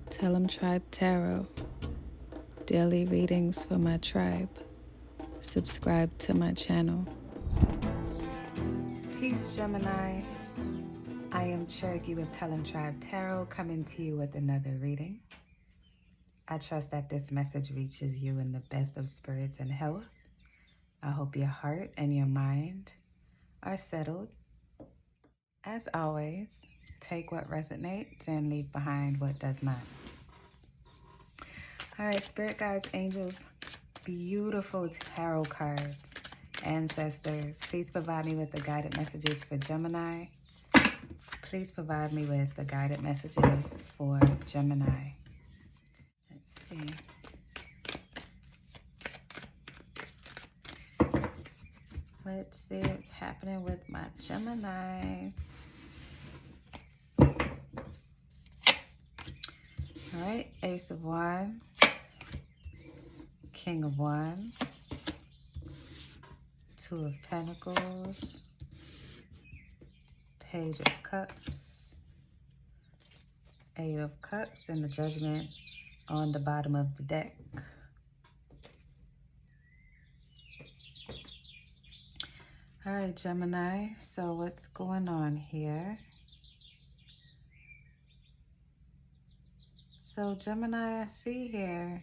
Tell 'em Tribe Tarot. Daily readings for my tribe. Subscribe to my channel. Peace, Gemini. I am Cherokee with Tell 'em Tribe Tarot, coming to you with another reading. I trust that this message reaches you in the best of spirits and health. I hope your heart and your mind are settled. As always, take what resonates and leave behind what does not. All right, Spirit Guides, Angels, beautiful tarot cards, ancestors, please provide me with the guided messages for Gemini. Please provide me with the guided messages for Gemini. Let's see. Let's see what's happening with my Geminis. All right, Ace of Wands, King of Wands, Two of Pentacles, Page of Cups, Eight of Cups, and the Judgment on the bottom of the deck. All right, Gemini, so what's going on here? So Gemini, I see here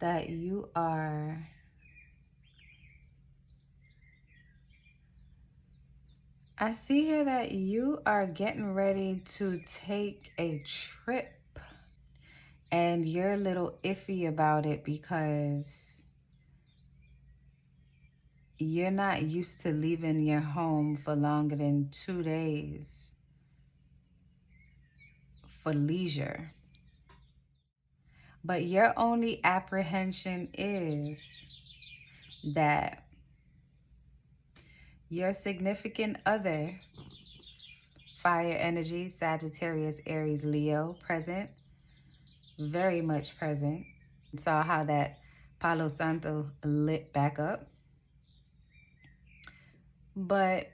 that you are getting ready to take a trip, and you're a little iffy about it because you're not used to leaving your home for longer than 2 days for leisure. But your only apprehension is that your significant other, fire energy, Sagittarius, Aries, Leo, present, very much present. Saw how that Palo Santo lit back up. But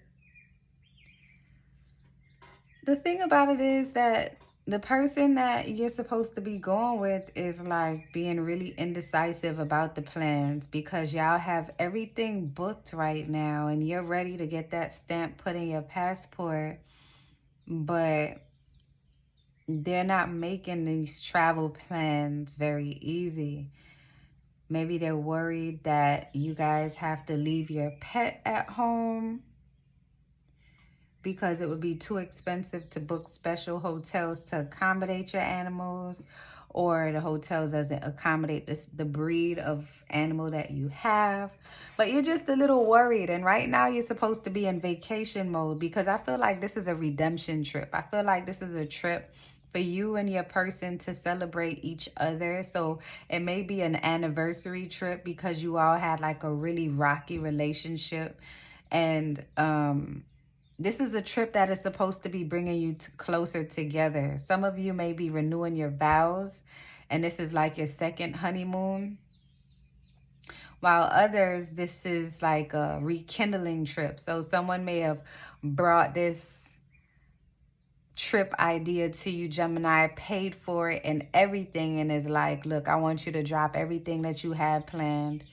the thing about it is that the person that you're supposed to be going with is like being really indecisive about the plans, because y'all have everything booked right now and you're ready to get that stamp put in your passport, but they're not making these travel plans very easy. Maybe they're worried that you guys have to leave your pet at home because it would be too expensive to book special hotels to accommodate your animals, or the hotels doesn't accommodate the breed of animal that you have. But you're just a little worried, and right now you're supposed to be in vacation mode, because I feel like this is a redemption trip. I feel like this is a trip for you and your person to celebrate each other. So it may be an anniversary trip because you all had like a really rocky relationship, and this is a trip that is supposed to be bringing you closer together. Some of you may be renewing your vows, and this is like your second honeymoon. While others, this is like a rekindling trip. So someone may have brought this trip idea to you, Gemini, paid for it and everything, and is like, look, I want you to drop everything that you had planned.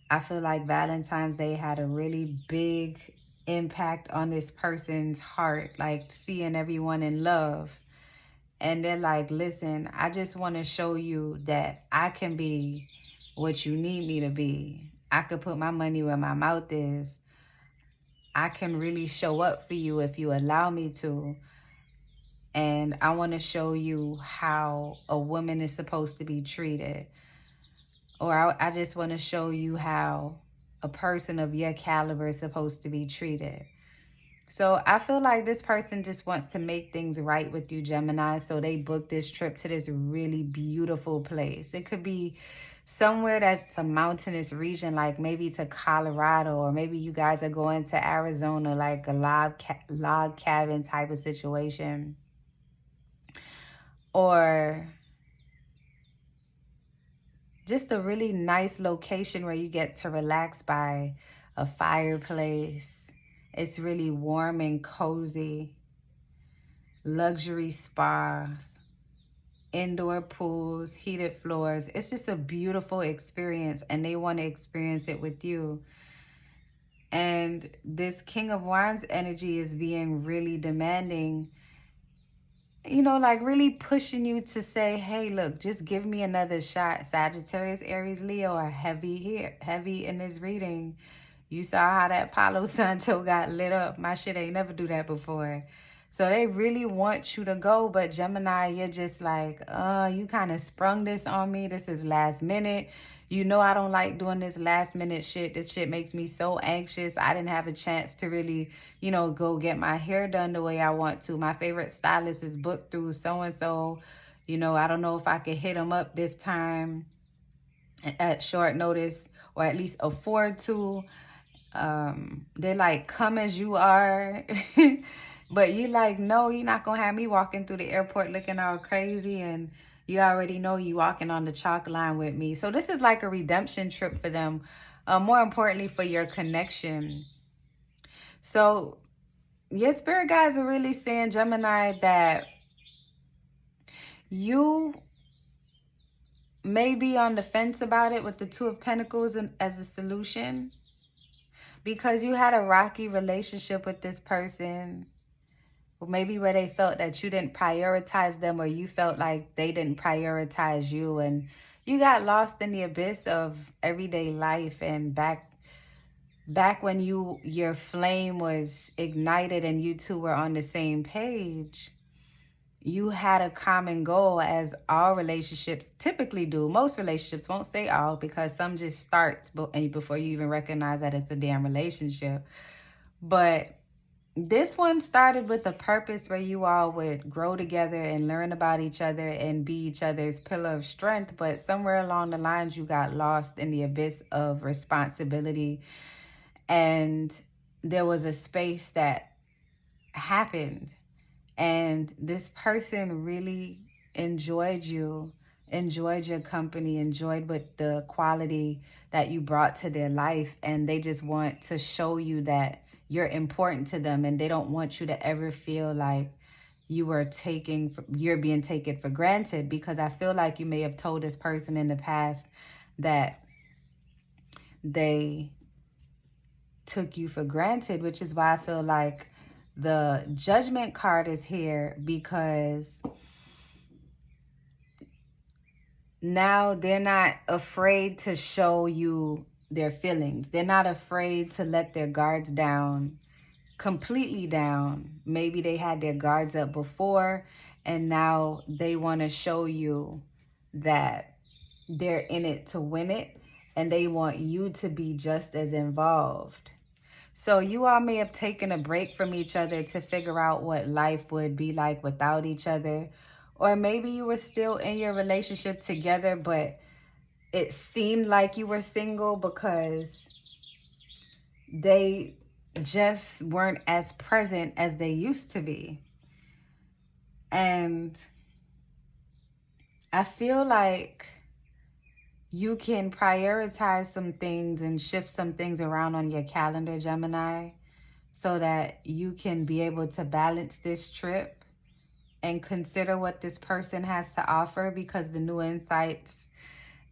I feel like Valentine's Day had a really big impact on this person's heart, like seeing everyone in love. And they're like, listen, I just want to show you that I can be what you need me to be. I could put my money where my mouth is. I can really show up for you if you allow me to. And I want to show you how a woman is supposed to be treated. Or I just want to show you how a person of your caliber is supposed to be treated. So I feel like this person just wants to make things right with you, Gemini. So they booked this trip to this really beautiful place. It could be somewhere that's a mountainous region, like maybe to Colorado, or maybe you guys are going to Arizona, like a log cabin type of situation. Or just a really nice location where you get to relax by a fireplace It's really warm and cozy. Luxury spas, indoor pools, heated floors. It's just a beautiful experience, and they want to experience it with you. And this King of Wands energy is being really demanding, you know, like really pushing you to say, hey, look, just give me another shot. Sagittarius, Aries, Leo are heavy here, heavy in this reading. You saw how that Palo Santo got lit up. My shit ain't never do that before. So they really want you to go, but Gemini, you're just like, you kind of sprung this on me. This is last minute. You know I don't like doing this last minute shit. This shit makes me so anxious. I didn't have a chance to really, you know, go get my hair done the way I want to. My favorite stylist is booked through so-and-so. You know, I don't know if I could hit them up this time at short notice, or at least afford to. They're like, come as you are. But you like, no, you're not gonna have me walking through the airport looking all crazy, and you already know you walking on the chalk line with me. So this is like a redemption trip for them, more importantly for your connection. So your spirit guides are really saying, Gemini, that you may be on the fence about it with the Two of Pentacles as a solution, because you had a rocky relationship with this person. Or maybe where they felt that you didn't prioritize them, or you felt like they didn't prioritize you, and you got lost in the abyss of everyday life. And back when your flame was ignited and you two were on the same page, you had a common goal, as all relationships typically do. Most relationships, won't say all, because some just starts before you even recognize that it's a damn relationship. But this one started with a purpose where you all would grow together and learn about each other and be each other's pillar of strength. But somewhere along the lines, you got lost in the abyss of responsibility. And there was a space that happened. And this person really enjoyed you, enjoyed your company, enjoyed what the quality that you brought to their life. And they just want to show you that you're important to them, and they don't want you to ever feel like you're being taken for granted. Because I feel like you may have told this person in the past that they took you for granted, which is why I feel like the Judgment card is here, because now they're not afraid to show you their feelings. They're not afraid to let their guards down, completely down. Maybe they had their guards up before, and now they want to show you that they're in it to win it, and they want you to be just as involved. So you all may have taken a break from each other to figure out what life would be like without each other. Or maybe you were still in your relationship together, but it seemed like you were single because they just weren't as present as they used to be. And I feel like you can prioritize some things and shift some things around on your calendar, Gemini, so that you can be able to balance this trip and consider what this person has to offer, because the new insights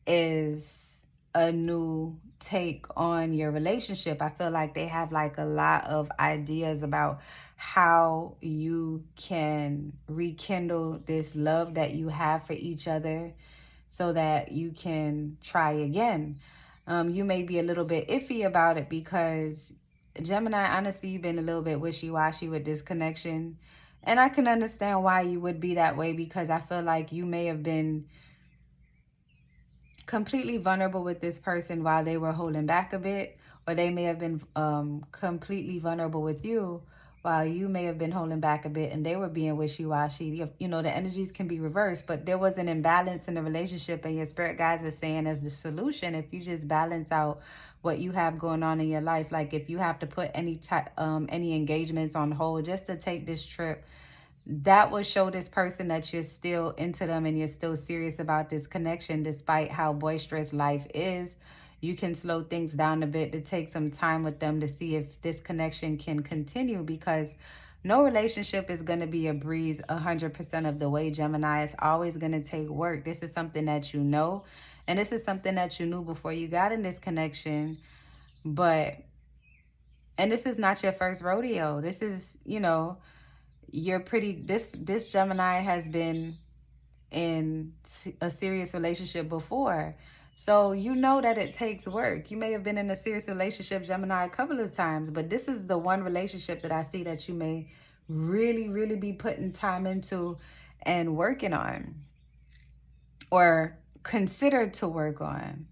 is a new take on your relationship. I feel like they have like a lot of ideas about how you can rekindle this love that you have for each other, so that you can try again. You may be a little bit iffy about it because, Gemini, honestly, you've been a little bit wishy-washy with this connection. And I can understand why you would be that way, because I feel like you may have been completely vulnerable with this person while they were holding back a bit, or they may have been completely vulnerable with you while you may have been holding back a bit and they were being wishy-washy. You know, the energies can be reversed, but there was an imbalance in the relationship, and your spirit guides are saying as the solution, if you just balance out what you have going on in your life, like if you have to put any engagements on hold just to take this trip, that will show this person that you're still into them and you're still serious about this connection, despite how boisterous life is. you can slow things down a bit to take some time with them to see if this connection can continue, because no relationship is going to be a breeze 100% of the way, Gemini. It's always going to take work. This is something that you know, and this is something that you knew before you got in this connection. And this is not your first rodeo. This is, this Gemini has been in a serious relationship before. So you know that it takes work. You may have been in a serious relationship, Gemini, a couple of times, but this is the one relationship that I see that you may really, really be putting time into and working on, or consider to work on.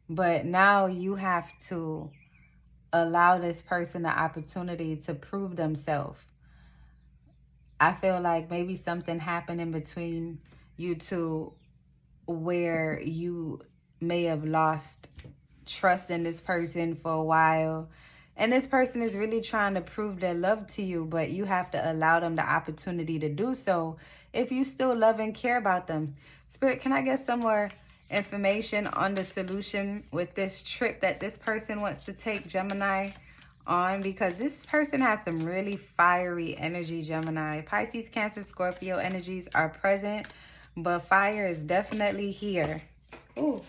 But now you have to allow this person the opportunity to prove themselves. I feel like maybe something happened in between you two where you may have lost trust in this person for a while. And this person is really trying to prove their love to you, but you have to allow them the opportunity to do so if you still love and care about them. Spirit, can I get some more information on the solution with this trip that this person wants to take, Gemini, on? Because this person has some really fiery energy, Gemini. Pisces, Cancer, Scorpio energies are present, but fire is definitely here. Ooh,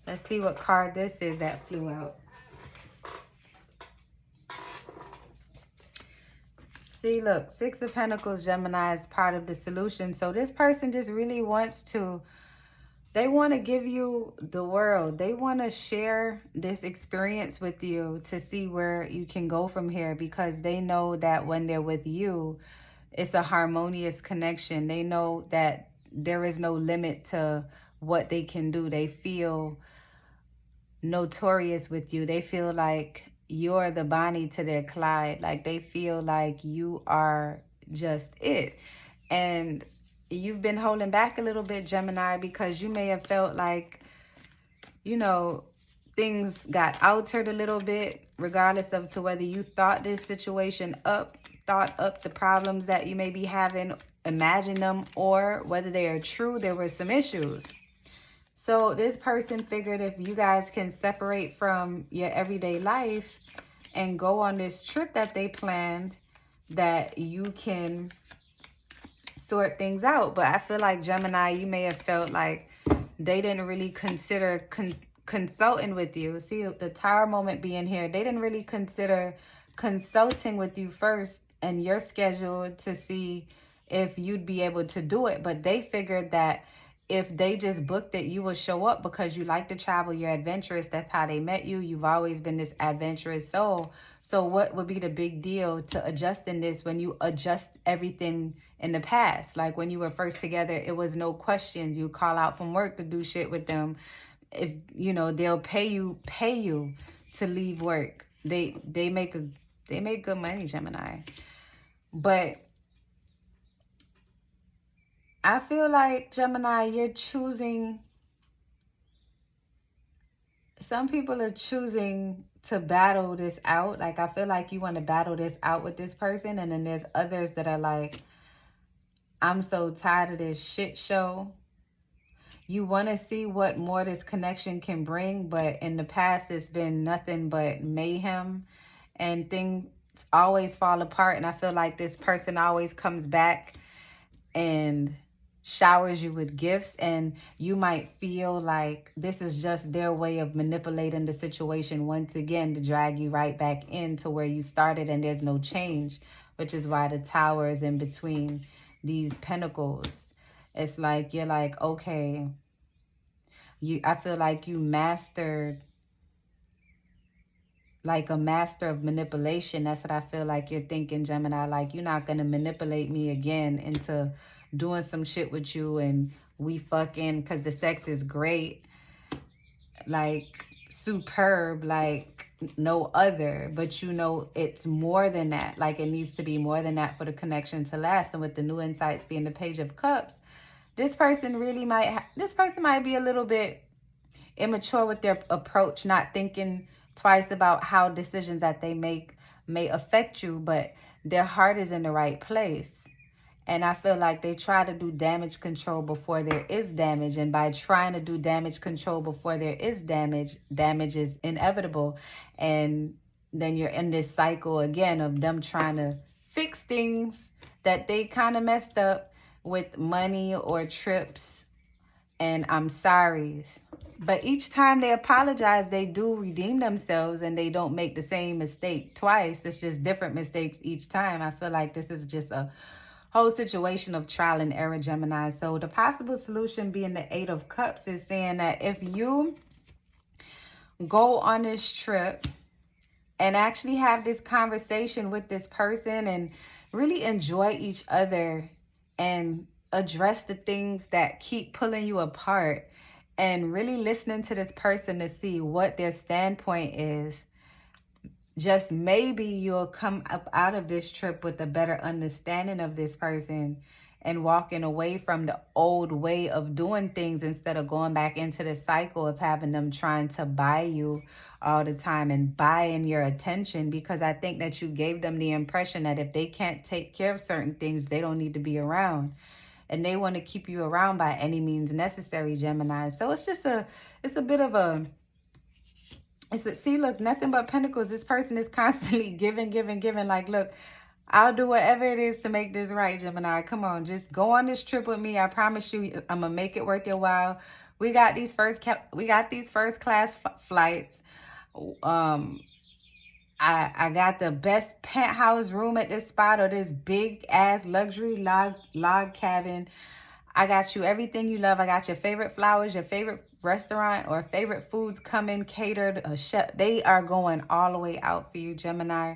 let's see what card this is that flew out. See, look, Six of Pentacles, Gemini, is part of the solution. So this person just really wants to, they want to give you the world. They want to share this experience with you to see where you can go from here, because they know that when they're with you, it's a harmonious connection. They know that there is no limit to what they can do. They feel notorious with you. They feel like you're the Bonnie to their Clyde. Like, they feel like you are just it. And you've been holding back a little bit, Gemini, because you may have felt like, things got altered a little bit, regardless of to whether you thought this situation thought up the problems that you may be having, imagine them, or whether they are true, there were some issues. So this person figured if you guys can separate from your everyday life and go on this trip that they planned, that you can sort things out. But I feel like, Gemini, you may have felt like they didn't really consider consulting with you. See, the Tower moment being here, they didn't really consider consulting with you first and your schedule to see if you'd be able to do it. But they figured that if they just booked it, you will show up because you like to travel, you're adventurous. That's how they met you. You've always been this adventurous soul. So what would be the big deal to adjusting this when you adjust everything in the past? Like when you were first together, it was no questions. You call out from work to do shit with them. If they'll pay you to leave work. They make good money, Gemini. But I feel like, Gemini, you're choosing, some people are choosing to battle this out. Like, I feel like you want to battle this out with this person. And then there's others that are like, I'm so tired of this shit show. You want to see what more this connection can bring. But in the past, it's been nothing but mayhem. And things always fall apart. And I feel like this person always comes back and showers you with gifts, and you might feel like this is just their way of manipulating the situation once again to drag you right back into where you started, and there's no change, which is why the Tower is in between these pentacles. It's like you're like, okay, I feel like you mastered, like a master of manipulation. That's what I feel like you're thinking, Gemini. Like, you're not gonna manipulate me again into doing some shit with you and we fucking, because the sex is great, like superb, like no other. But it's more than that. Like, it needs to be more than that for the connection to last. And with the new insights being the Page of Cups, this person might be a little bit immature with their approach, not thinking twice about how decisions that they make may affect you, but their heart is in the right place. And I feel like they try to do damage control before there is damage. And by trying to do damage control before there is damage, damage is inevitable. And then you're in this cycle again of them trying to fix things that they kind of messed up with money or trips and I'm sorry's. But each time they apologize, they do redeem themselves and they don't make the same mistake twice. It's just different mistakes each time. I feel like this is just a whole situation of trial and error, Gemini. So the possible solution being the Eight of Cups is saying that if you go on this trip and actually have this conversation with this person and really enjoy each other and address the things that keep pulling you apart and really listening to this person to see what their standpoint is, just maybe you'll come up out of this trip with a better understanding of this person and walking away from the old way of doing things instead of going back into the cycle of having them trying to buy you all the time and buying your attention, because I think that you gave them the impression that if they can't take care of certain things, they don't need to be around. And they want to keep you around by any means necessary, Gemini. So it's just it's a bit of a, see, look, nothing but pentacles. This person is constantly giving. Like, look, I'll do whatever it is to make this right, Gemini. Come on, just go on this trip with me. I promise you, I'm gonna make it worth your while. We got these first class flights. I got the best penthouse room at this spot, or this big ass luxury log cabin. I got you everything you love. I got your favorite flowers, your favorite restaurant or favorite foods coming catered. A chef. They are going all the way out for you, Gemini.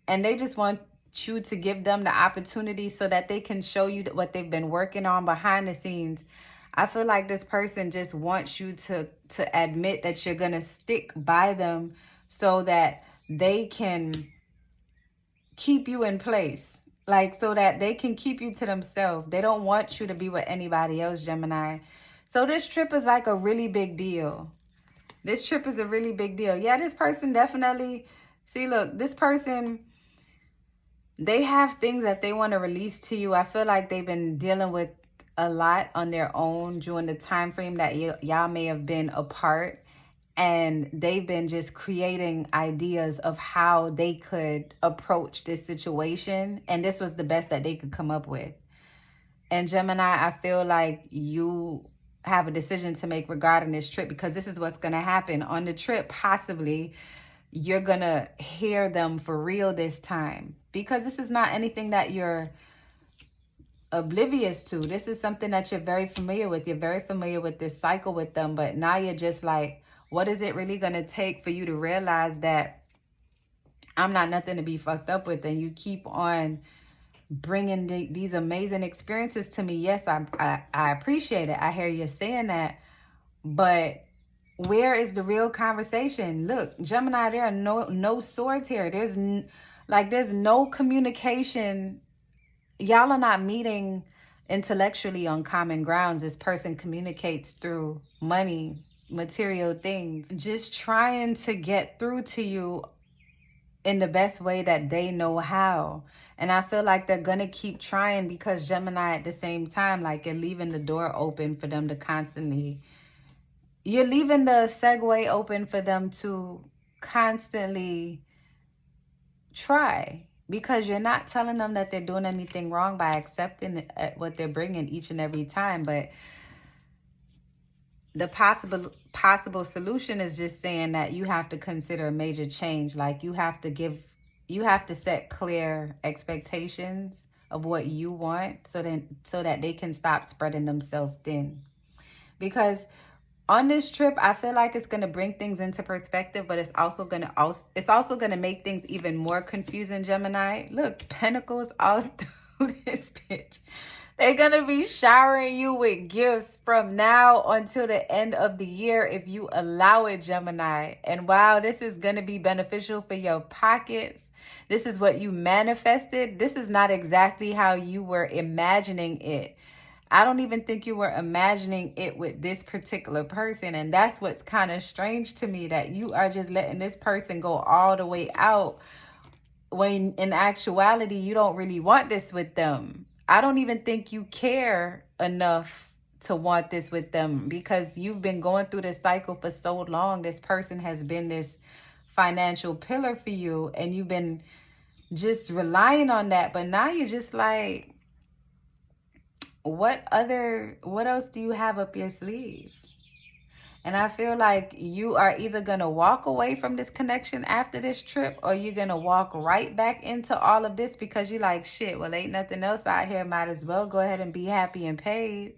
And they just want you to give them the opportunity so that they can show you what they've been working on behind the scenes. I feel like this person just wants you to admit that you're going to stick by them so that they can keep you in place. Like, so that they can keep you to themselves. They don't want you to be with anybody else, Gemini. So this trip is like a really big deal. This trip is a really big deal. Yeah, this person definitely, see, look, this person, they have things that they want to release to you. I feel like they've been dealing with a lot on their own during the time frame that y'all may have been apart. And they've been just creating ideas of how they could approach this situation. And this was the best that they could come up with. And Gemini, I feel like you have a decision to make regarding this trip, because this is what's going to happen on the trip. Possibly you're going to hear them for real this time, because this is not anything that you're oblivious to. This is something that you're very familiar with. You're very familiar with this cycle with them. But now you're just like, what is it really going to take for you to realize that I'm not nothing to be fucked up with? And you keep on bringing these amazing experiences to me. Yes, I appreciate it. I hear you saying that. But where is the real conversation? Look, Gemini, there are no swords here. There's no communication. Y'all are not meeting intellectually on common grounds. This person communicates through money, material things, just trying to get through to you in the best way that they know how. And I feel like they're gonna keep trying, because Gemini, at the same time, like, you're leaving the door open for them to constantly, you're leaving the segue open for them to constantly try, because you're not telling them that they're doing anything wrong by accepting what they're bringing each and every time. But the possible solution is just saying that you have to consider a major change. Like, you have to set clear expectations of what you want, so that they can stop spreading themselves thin. Because on this trip, I feel like it's going to bring things into perspective, but it's also going to make things even more confusing, Gemini. Look, pentacles all through this bitch. They're going to be showering you with gifts from now until the end of the year if you allow it, Gemini. And wow, this is going to be beneficial for your pockets. This is what you manifested. This is not exactly how you were imagining it. I don't even think you were imagining it with this particular person. And that's what's kind of strange to me, that you are just letting this person go all the way out when in actuality, you don't really want this with them. I don't even think you care enough to want this with them, because you've been going through this cycle for so long. This person has been this financial pillar for you, and you've been just relying on that. But now you're just like, what else do you have up your sleeve? And I feel like you are either going to walk away from this connection after this trip, or you're going to walk right back into all of this because you're like, shit, well, ain't nothing else out here. Might as well go ahead and be happy and paid.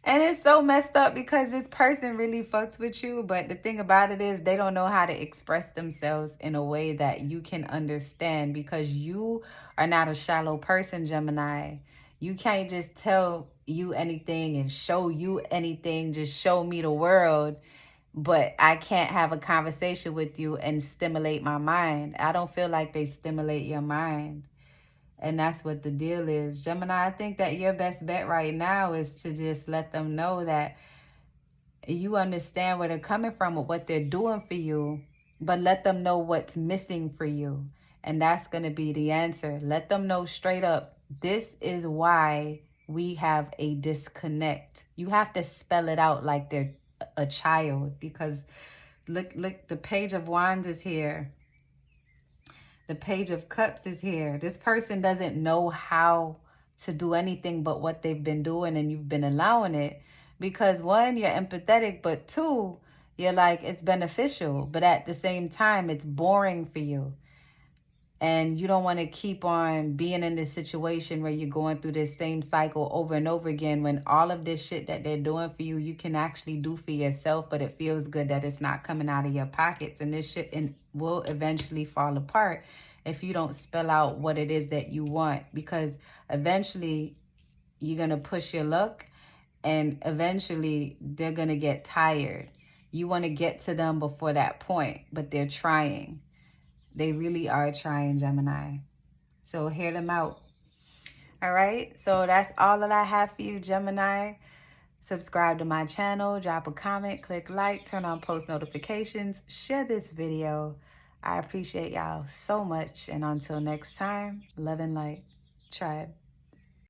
And it's so messed up because this person really fucks with you. But the thing about it is they don't know how to express themselves in a way that you can understand, because you are not a shallow person, Gemini. You can't just tell you anything and show you anything. Just show me the world. But I can't have a conversation with you and stimulate my mind. I don't feel like they stimulate your mind. And that's what the deal is. Gemini, I think that your best bet right now is to just let them know that you understand where they're coming from with what they're doing for you, but let them know what's missing for you. And that's going to be the answer. Let them know straight up, this is why we have a disconnect. You have to spell it out like they're a child, because look, the Page of Wands is here. The Page of Cups is here. This person doesn't know how to do anything but what they've been doing, and you've been allowing it. Because one, you're empathetic, but two, you're like, it's beneficial. But at the same time, it's boring for you. And you don't want to keep on being in this situation where you're going through this same cycle over and over again, when all of this shit that they're doing for you, you can actually do for yourself, but it feels good that it's not coming out of your pockets. And this shit will eventually fall apart if you don't spell out what it is that you want, because eventually you're going to push your luck, and eventually they're going to get tired. You want to get to them before that point, but they're trying. They really are trying, Gemini. So hear them out. All right. So that's all that I have for you, Gemini. Subscribe to my channel. Drop a comment. Click like. Turn on post notifications. Share this video. I appreciate y'all so much. And until next time, love and light. Tribe.